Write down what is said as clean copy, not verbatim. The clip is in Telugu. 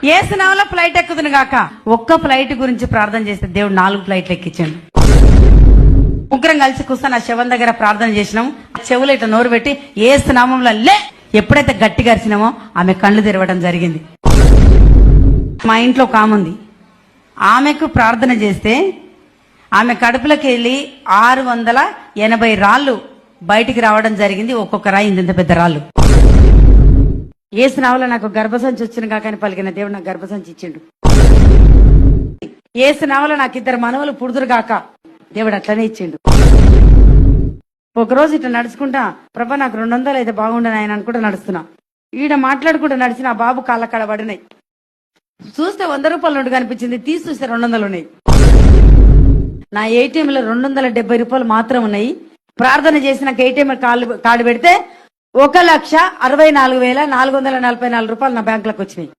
ఏసునామలో ఫ్లైట్ ఎక్కుతుంది గాక. ఒక్క ఫ్లైట్ గురించి ప్రార్థన చేస్తే దేవుడు 4 ఫ్లైట్లు ఎక్కించాడు. ముగ్గురం కలిసి కూర్చొని ఆ శవం దగ్గర ప్రార్థన చేసినాం. చెవులు ఇట్లా నోరు పెట్టి ఏసునామంలో లే ఎప్పుడైతే గట్టిగా అరిచినామో ఆమె కళ్ళు తెరవడం జరిగింది. మా ఇంట్లో ఒక ఆమె ఉంది. ఆమెకు ప్రార్థన చేస్తే ఆమె కడుపులోకి వెళ్ళి 680 రాళ్ళు బయటికి రావడం జరిగింది. ఒక్కొక్క రాయి ఇంత పెద్ద రాళ్ళు. ఏసునామలో నాకు గర్భసంచి వచ్చిన కాకని పలికిన దేవుడు నాకు గర్భసంచి ఇచ్చిండు. ఏసునామలో నాకు 2 మనవలు పుడుదురు గాక దేవుడు అట్లనే ఇచ్చిండు. ఒకరోజు ఇట్లా నడుచుకుంటా ప్రభా నాకు 200 అయితే బాగుండని ఆయన అనుకుంటా నడుస్తున్నా. ఈడ మాట్లాడుకుంటూ నడిచిన ఆ బాబు కాళ్ళ కాడ పడినాయి. చూస్తే 100 రూపాయల నోటు కనిపించింది. తీసి చూస్తే 200 ఉన్నాయి. నా ఏటీఎంలో 270 రూపాయలు మాత్రం ఉన్నాయి. ప్రార్థన చేసి నాకు ఏటీఎం కార్డు పెడితే 1,64,444 రూపాయలు నా బ్యాంకులకు వచ్చినాయి.